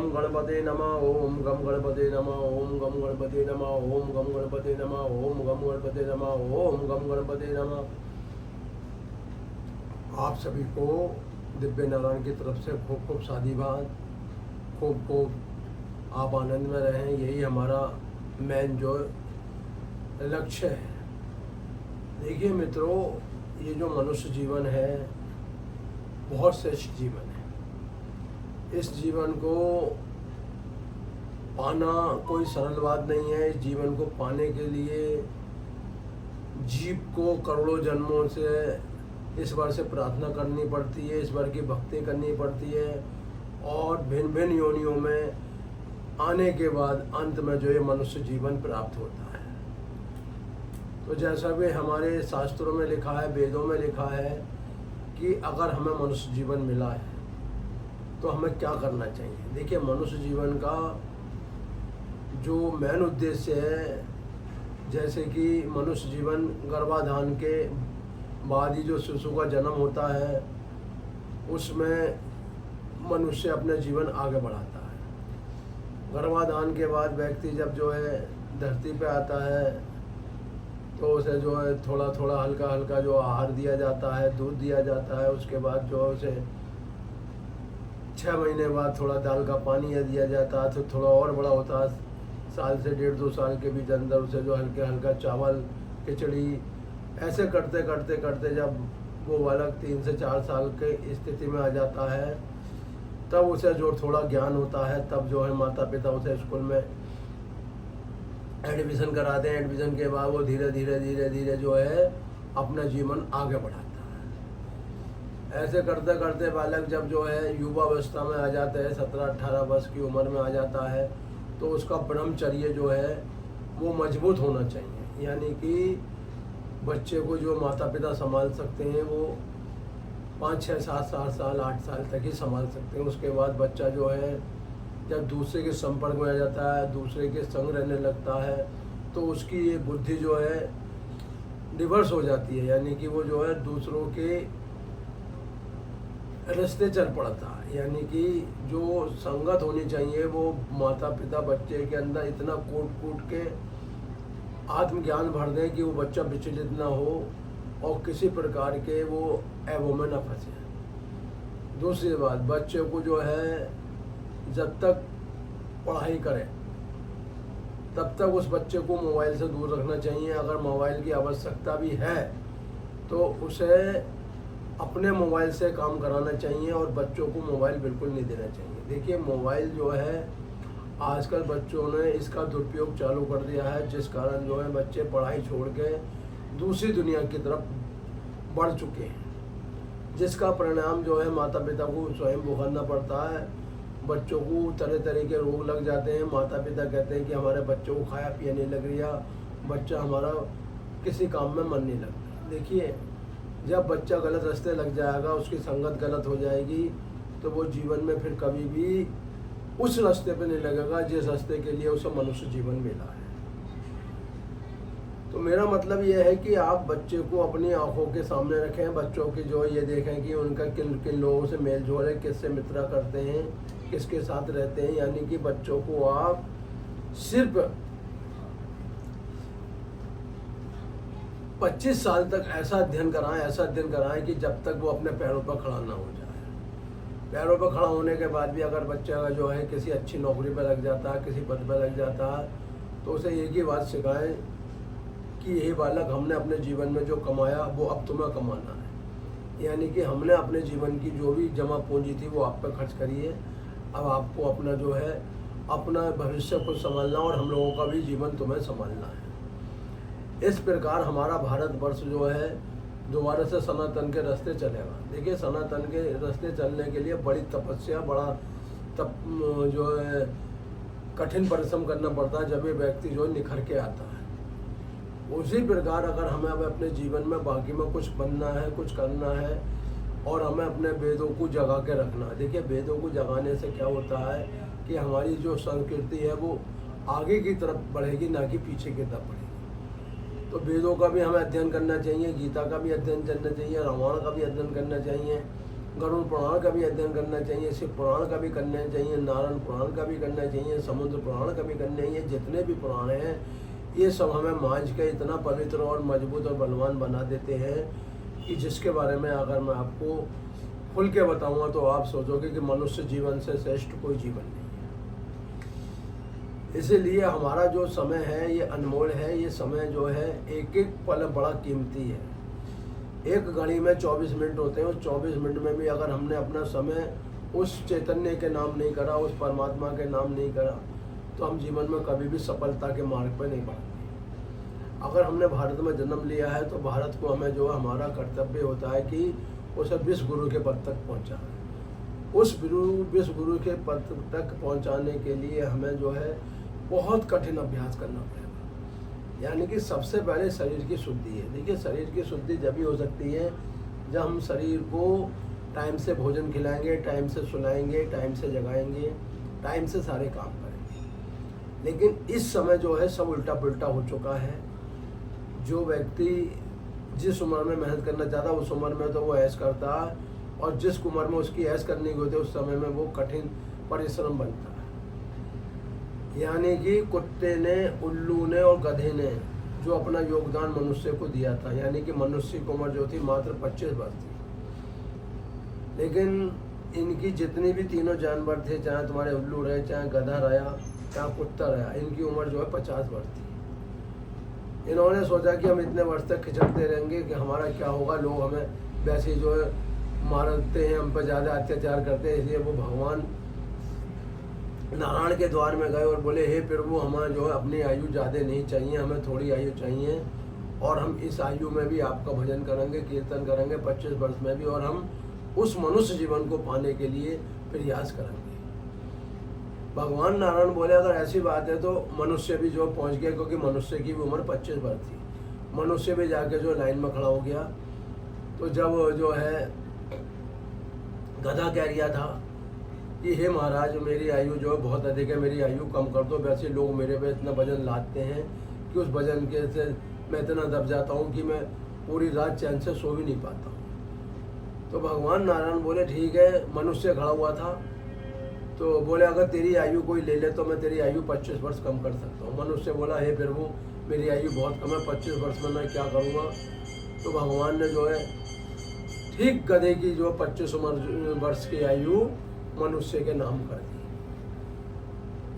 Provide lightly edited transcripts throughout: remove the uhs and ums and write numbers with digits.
गम गणपते नमः, ओम गम गणपते नमः, ओम गम गणपते नमः, ओम गम गणपते नमः, ओम गम गणपते नमः, ओम गम गणपते नमः। आप सभी को दिव्य नारायण की तरफ से खूब खूब साधुवाद, खूब खूब आप आनंद में रहें, यही हमारा मेन जो लक्ष्य है। देखिए मित्रों, ये जो मनुष्य जीवन है बहुत श्रेष्ठ जीवन है। इस जीवन को पाना कोई सरल बात नहीं है। इस जीवन को पाने के लिए जीव को करोड़ों जन्मों से ईश्वर से प्रार्थना करनी पड़ती है, ईश्वर की भक्ति करनी पड़ती है, और भिन्न भिन्न योनियों में आने के बाद अंत में जो ये मनुष्य जीवन प्राप्त होता है। तो जैसा भी हमारे शास्त्रों में लिखा है, वेदों में लिखा है कि अगर हमें मनुष्य जीवन मिला है तो हमें क्या करना चाहिए। देखिए, मनुष्य जीवन का जो मेन उद्देश्य है, जैसे कि मनुष्य जीवन गर्भाधान के बाद ही जो शिशु का जन्म होता है उसमें मनुष्य अपना जीवन आगे बढ़ाता है। गर्भाधान के बाद व्यक्ति जब जो है धरती पे आता है तो उसे जो है थोड़ा थोड़ा हल्का हल्का जो आहार दिया जाता है, दूध दिया जाता है। उसके बाद जो है उसे 6 महीने बाद थोड़ा दाल का पानी दिया जाता है, तो थोड़ा और बड़ा होता है, साल से 1.5-2 साल के बीच अंदर उसे जो हल्के हल्का चावल, खिचड़ी, ऐसे करते करते करते जब वो बालक 3 से 4 साल के स्थिति में आ जाता है तब उसे जो थोड़ा ज्ञान होता है, तब जो है माता पिता उसे स्कूल में एडमिशन कराते हैं। एडमिशन के बाद वो धीरे धीरे धीरे धीरे जो है अपना जीवन आगे बढ़ाता है। ऐसे करते करते बालक जब जो है युवावस्था में आ जाते हैं, 17-18 वर्ष की उम्र में आ जाता है, तो उसका ब्रह्मचर्य जो है वो मजबूत होना चाहिए। यानी कि बच्चे को जो माता पिता संभाल सकते हैं वो 5, 6, 7, 7 साल, 8 साल तक ही संभाल सकते हैं। उसके बाद बच्चा जो है जब दूसरे के संपर्क में आ जाता है, दूसरे के संग रहने लगता है, तो उसकी ये बुद्धि जो है रिवर्स हो जाती है। यानी कि वो जो है दूसरों के रास्ते चल पड़ता है। यानी कि जो संगत होनी चाहिए वो माता पिता बच्चे के अंदर इतना कूट कूट के आत्मज्ञान भर दें कि वो बच्चा विचलित ना हो और किसी प्रकार के वो ऐबों में न फंसे। दूसरी बात, बच्चे को जो है जब तक पढ़ाई करे तब तक उस बच्चे को मोबाइल से दूर रखना चाहिए। अगर मोबाइल की आवश्यकता भी है तो उसे अपने मोबाइल से काम कराना चाहिए और बच्चों को मोबाइल बिल्कुल नहीं देना चाहिए। देखिए, मोबाइल जो है आजकल बच्चों ने इसका दुरुपयोग चालू कर दिया है, जिस कारण जो है बच्चे पढ़ाई छोड़ के दूसरी दुनिया की तरफ बढ़ चुके हैं, जिसका परिणाम जो है माता पिता को स्वयं भुगतना पड़ता है। बच्चों को तरह तरह के रोग लग जाते हैं। माता पिता कहते हैं कि हमारे बच्चों को खाया पिया नहीं लग रहा, बच्चा हमारा किसी काम में मन नहीं लगता। देखिए, जब बच्चा गलत रास्ते लग जाएगा, उसकी संगत गलत हो जाएगी, तो वो जीवन में फिर कभी भी उस रास्ते पे नहीं लगेगा जिस रास्ते के लिए उसे मनुष्य जीवन मिला है। तो मेरा मतलब यह है कि आप बच्चे को अपनी आंखों के सामने रखें। बच्चों की जो ये देखें कि उनका किन किन लोगों से मेल जोल है, किससे मित्रता करते हैं, किसके साथ रहते हैं। यानी कि बच्चों को आप सिर्फ 25 साल तक ऐसा अध्ययन कराएं कि जब तक वो अपने पैरों पर खड़ा ना हो जाए। पैरों पर खड़ा होने के बाद भी अगर बच्चा जो है किसी अच्छी नौकरी पर लग जाता है, किसी पद पर लग जाता है, तो उसे एक ही बात सिखाएं कि यही बालक, हमने अपने जीवन में जो कमाया वो अब तुम्हें कमाना है। यानी कि हमने अपने जीवन की जो भी जमा पूंजी थी वो आप पर खर्च करी है, अब आपको अपना जो है अपना भविष्य को संभालना और हम लोगों का भी जीवन तुम्हें संभालना है। इस प्रकार हमारा भारतवर्ष जो है दोबारा से सनातन के रास्ते चलेगा। देखिए, सनातन के रास्ते चलने के लिए बड़ी तपस्या, जो है कठिन परिश्रम करना पड़ता है, जब ये व्यक्ति जो निखर के आता है। उसी प्रकार अगर हमें अब अपने जीवन में बाकी में कुछ बनना है, कुछ करना है, और हमें अपने वेदों को जगा के रखना है। देखिए, वेदों को जगाने से क्या होता है कि हमारी जो संस्कृति है वो आगे की तरफ बढ़ेगी, ना कि पीछे की तरफ बढ़ेगी। तो वेदों का भी हमें अध्ययन करना चाहिए, गीता का भी अध्ययन करना चाहिए, रामायण का भी अध्ययन करना चाहिए। गरुड़ पुराण का भी अध्ययन करना चाहिए, शिव पुराण का भी करना चाहिए, नारायण पुराण का भी करना चाहिए, समुद्र पुराण का भी करना चाहिए। जितने भी पुराण हैं ये सब हमें मांझ के इतना पवित्र और मजबूत और बलवान बना देते हैं कि जिसके बारे में अगर मैं आपको खुल के बताऊंगा तो आप सोचोगे कि मनुष्य जीवन से श्रेष्ठ कोई जीवन नहीं है। इसीलिए हमारा जो समय है ये अनमोल है। ये समय जो है एक एक पल बड़ा कीमती है। एक घड़ी में 24 मिनट होते हैं। उस 24 मिनट में भी अगर हमने अपना समय उस चैतन्य के नाम नहीं करा, उस परमात्मा के नाम नहीं करा, तो हम जीवन में कभी भी सफलता के मार्ग पर नहीं बढ़ेंगे। अगर हमने भारत में जन्म लिया है तो भारत को हमें जो हमारा कर्तव्य होता है कि उसे विश्व गुरु के पद तक पहुंचाना। उस विश्व गुरु के पद तक पहुंचाने के लिए हमें जो है बहुत कठिन अभ्यास करना पड़ेगा। यानी कि सबसे पहले शरीर की शुद्धि है। देखिए, शरीर की शुद्धि जब भी हो सकती है जब हम शरीर को टाइम से भोजन खिलाएंगे, टाइम से सुलाएंगे, टाइम से जगाएंगे, टाइम से सारे काम करेंगे। लेकिन इस समय जो है सब उल्टा पुल्टा हो चुका है। जो व्यक्ति जिस उम्र में मेहनत करना चाहता है उस उम्र में तो वो ऐश करता है, और जिस उम्र में उसकी ऐश करनी होती है उस समय में वो कठिन परिश्रम बनता है। यानी कि कुत्ते ने, उल्लू ने और गधे ने जो अपना योगदान मनुष्य को दिया था, यानी कि मनुष्य की उम्र जो थी मात्र 25 वर्ष थी, लेकिन इनकी जितनी भी तीनों जानवर थे, चाहे तुम्हारे उल्लू रहे, चाहे गधा रहा, चाहे कुत्ता रहा, इनकी उम्र जो है 50 वर्ष थी। इन्होंने सोचा कि हम इतने वर्ष तक खिचड़ते रहेंगे कि हमारा क्या होगा, लोग हमें वैसे जो है मारते हैं, हम पर ज़्यादा अत्याचार करते हैं। इसलिए वो भगवान नारायण के द्वार में गए और बोले, हे प्रभु, हमें जो है अपनी आयु ज़्यादा नहीं चाहिए, हमें थोड़ी आयु चाहिए, और हम इस आयु में भी आपका भजन करेंगे, कीर्तन करेंगे 25 वर्ष में भी, और हम उस मनुष्य जीवन को पाने के लिए प्रयास करेंगे। भगवान नारायण बोले, अगर ऐसी बात है तो मनुष्य भी जो पहुंच गया, क्योंकि मनुष्य की भी उम्र 25 वर्ष थी। मनुष्य भी जाके जो लाइन में खड़ा हो गया। तो जब जो है गधा कह रिया था कि हे महाराज, मेरी आयु जो है बहुत अधिक है, मेरी आयु कम कर दो। वैसे लोग मेरे पे इतना वजन लादते हैं कि उस वजन के से मैं इतना दब जाता हूँ कि मैं पूरी रात चैन से सो भी नहीं पाता हूँ। तो भगवान नारायण बोले, ठीक है। मनुष्य खड़ा हुआ था तो बोले, अगर तेरी आयु कोई ले ले तो मैं तेरी आयु 25 वर्ष कम कर सकता हूँ। मनुष्य बोला, हे प्रभु, मेरी आयु बहुत कम है, 25 वर्ष में मैं क्या करूँगा। तो भगवान ने जो है ठीक गधे की जो 25 वर्ष की आयु मनुष्य के नाम कर दी।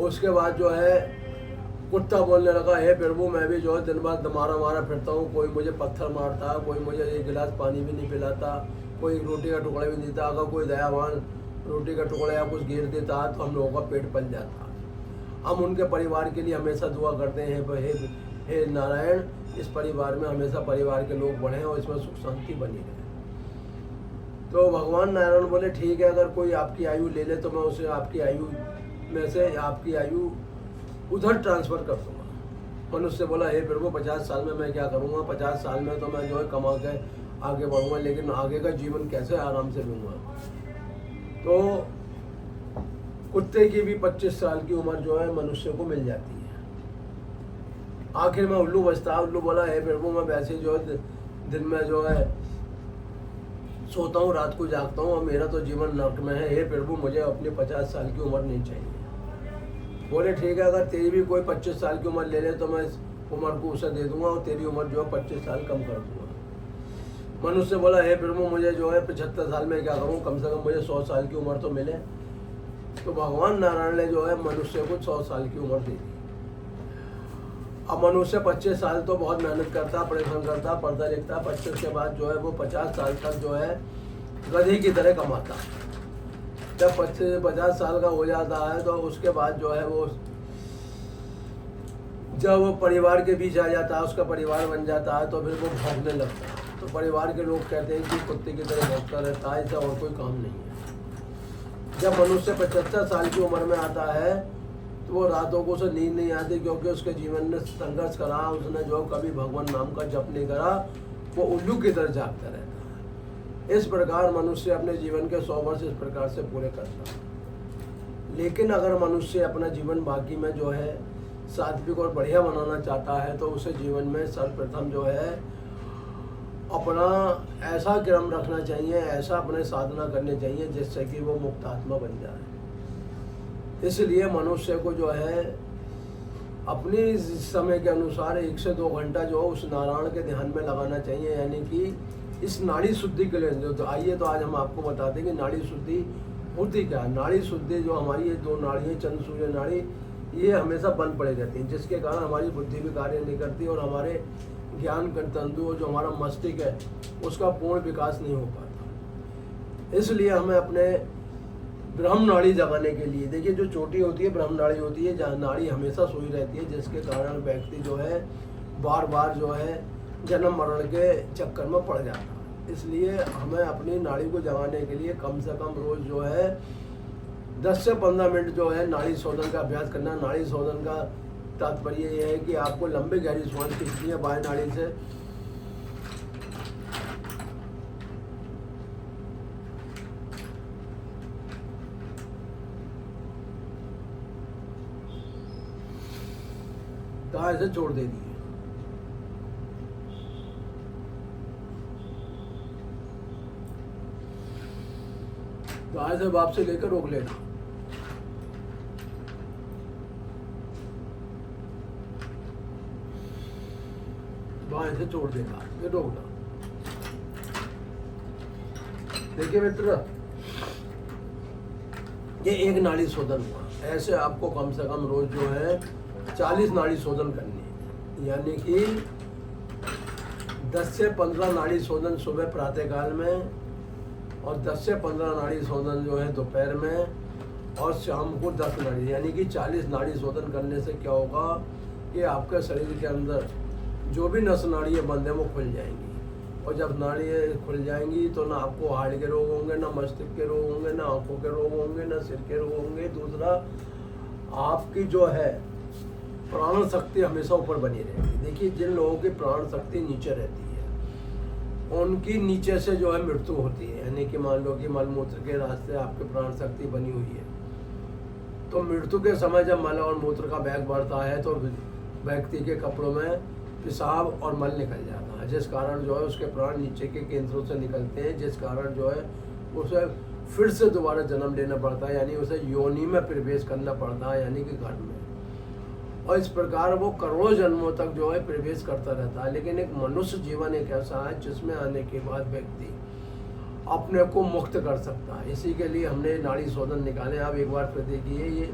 उसके बाद जो है कुत्ता बोलने लगा, हे प्रभु, मैं भी जो है दिन भर मारा फिरता हूँ, कोई मुझे पत्थर मारता, कोई मुझे एक गिलास पानी भी नहीं पिलाता, कोई रोटी का टुकड़ा भी नहीं देता। अगर कोई दयावान रोटी का टुकड़ा या कुछ गिर देता तो हम लोगों का पेट पल जाता। हम उनके परिवार के लिए हमेशा दुआ करते हैं, हे नारायण, इस परिवार में हमेशा परिवार के लोग बढ़ें और इसमें सुख शांति बनी रहे। तो भगवान नारायण बोले, ठीक है, अगर कोई आपकी आयु ले ले तो मैं उसे आपकी आयु में से आपकी आयु उधर ट्रांसफ़र कर दूँगा। मनुष्य बोला, हे प्रभु, 50 साल में मैं क्या करूँगा, 50 साल में तो मैं जो है कमा के आगे बढ़ूँगा, लेकिन आगे का जीवन कैसे आराम से लूँगा। तो कुत्ते की भी 25 साल की उम्र जो है मनुष्य को मिल जाती है। आखिर में उल्लू बचता है। उल्लू बोला, हे प्रभु, मैं वैसे जो है दिन में जो है सोता हूँ, रात को जागता हूँ, और मेरा तो जीवन नरक में है। हे प्रभु, मुझे अपनी 50 साल की उम्र नहीं चाहिए। बोले, ठीक है, अगर तेरी भी कोई 25 साल की उम्र ले ले तो मैं इस उम्र को उसे दे दूंगा और तेरी उम्र जो है 25 साल कम कर दूंगा। मनुष्य बोला, हे प्रभु, मुझे जो है 75 साल में क्या करूँ, कम से कम मुझे 100 साल की उम्र तो मिले। तो भगवान नारायण ने जो है मनुष्य को 100 साल की उम्र दे दी। अब मनुष्य 25 साल तो बहुत मेहनत करता, परिश्रम करता, पढ़ता लिखता, 25 के बाद जो है वो 50 साल तक जो है गधे की तरह कमाता। जब 50 साल का हो जाता है तो उसके बाद जो है वो जब वो परिवार के बीच आ जाता है, उसका परिवार बन जाता है, तो फिर वो भौंकने लगता है। तो परिवार के लोग कहते हैं कि कुत्ते की तरह भौंकता रहता है, ऐसा और कोई काम नहीं है। जब मनुष्य 75 साल की उम्र में आता है तो वो रातों को उसे नींद नहीं आती, क्योंकि उसके जीवन में संघर्ष करा, उसने जो कभी भगवान नाम का जप नहीं करा, वो उल्लू की तरह जागता रहता है। इस प्रकार मनुष्य अपने जीवन के 100 वर्ष इस प्रकार से पूरे करता है। लेकिन अगर मनुष्य अपना जीवन बाकी में जो है सात्विक और बढ़िया बनाना चाहता है तो उसे जीवन में सर्वप्रथम जो है अपना ऐसा क्रम रखना चाहिए, ऐसा अपने साधना करने चाहिए जिससे कि वो मुक्त आत्मा बन जाए। इसलिए मनुष्य को जो है अपनी समय के अनुसार 1 से 2 घंटा जो उस नारायण के ध्यान में लगाना चाहिए, यानी कि इस नाड़ी शुद्धि के लिए। तो आइए तो आज हम आपको बताते हैं कि नाड़ी शुद्धि होती क्या है। नाड़ी शुद्धि जो हमारी ये 2 नाड़ी है, चंद्र सूर्य नाड़ी, ये हमेशा बंद पड़ी रहती हैं, जिसके कारण हमारी बुद्धि भी कार्य नहीं करती और हमारे ज्ञान का तंतु जो हमारा मस्तिष्क है उसका पूर्ण विकास नहीं हो पाता। इसलिए हमें अपने ब्रह्म नाड़ी जगाने के लिए, देखिए जो चोटी होती है ब्रह्म नाड़ी होती है, जहाँ नाड़ी हमेशा सोई रहती है, जिसके कारण व्यक्ति जो है बार बार जो है जन्म मरण के चक्कर में पड़ जाता है। इसलिए हमें अपनी नाड़ी को जगाने के लिए कम से कम रोज जो है 10 से 15 मिनट जो है नाड़ी शोधन का अभ्यास करना। नाड़ी शोधन का तात्पर्य यह है कि आपको लंबी गहरी श्वास खींचनी है बाएं नाड़ी से, दाएं से छोड़ देनी है। दाएं से वापसी लेकर रोक लेना। बाएं से छोड़ देना, ये रोकना। देखिए मित्र, ये एक नाड़ी शोधन हुआ। ऐसे आपको कम से कम रोज जो है 40 नाड़ी शोधन करनी है, यानी कि 10 से 15 नाड़ी शोधन सुबह प्रातःकाल में और 10 से 15 नाड़ी शोधन जो है दोपहर में और शाम को 10 नाड़ी, यानी कि 40 नाड़ी शोधन करने से क्या होगा कि आपके शरीर के अंदर जो भी नस नाड़ियाँ बंद है वो खुल जाएंगी। और जब नाड़ियाँ खुल जाएंगी तो ना आपको हार्ट के रोग होंगे, ना मस्तिष्क के रोग होंगे, ना आंखों के रोग होंगे, ना सिर के रोग होंगे। दूसरा, आपकी जो है प्राण शक्ति हमेशा ऊपर बनी रहेगी। देखिए जिन लोगों की प्राण शक्ति नीचे रहती है उनकी नीचे से जो है मृत्यु होती है, यानी कि मान लो कि मलमूत्र के रास्ते आपकी प्राण शक्ति बनी हुई है, तो मृत्यु के समय जब मल और मूत्र का वेग बढ़ता है तो व्यक्ति के कपड़ों में पेशाब और मल निकल जाता है, जिस कारण जो है उसके प्राण नीचे के केंद्रों से निकलते हैं, जिस कारण जो है उसे फिर से दोबारा जन्म लेना पड़ता है, यानी उसे योनि में प्रवेश करना पड़ता है, यानी कि घर में। और इस प्रकार वो करोड़ों जन्मों तक जो है प्रवेश करता रहता है। लेकिन एक मनुष्य जीवन एक ऐसा है जिसमें आने के बाद व्यक्ति अपने को मुक्त कर सकता है। इसी के लिए हमने नाड़ी शोधन निकाले। आप एक बार फिर देखिए, ये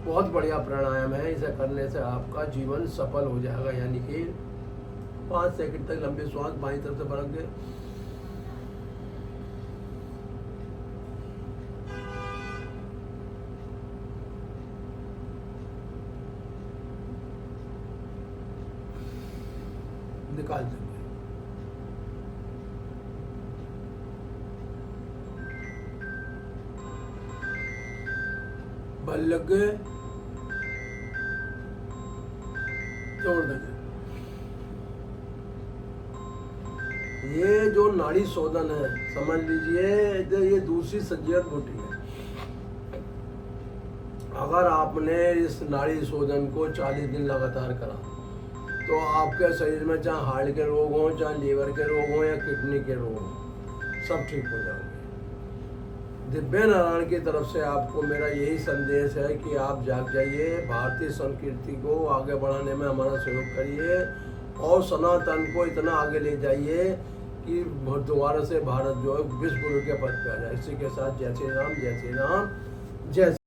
बहुत बढ़िया प्राणायाम है। इसे करने से आपका जीवन सफल हो जाएगा, यानी कि 5 सेकंड तक लंबी श्वास बाईं तरफ से भर के निकाल देंगे। बल लग गए, छोड़ देंगे। ये जो नाड़ी शोधन है, समझ लीजिए ये दूसरी संजीवक बूटी है। अगर आपने इस नाड़ी शोधन को 40 दिन लगातार करा तो आपके शरीर में चाहे हार्ट के रोग हों, चाहे लीवर के रोग हों या किडनी के रोग हों, सब ठीक हो जाएंगे। दिव्य नारायण की तरफ से आपको मेरा यही संदेश है कि आप जाग जाइए, भारतीय संस्कृति को आगे बढ़ाने में हमारा सहयोग करिए और सनातन को इतना आगे ले जाइए कि दोबारा से भारत जो है विश्व गुरु के पद पे आ जाए। इसी के साथ जय श्री राम, जय श्री राम, जय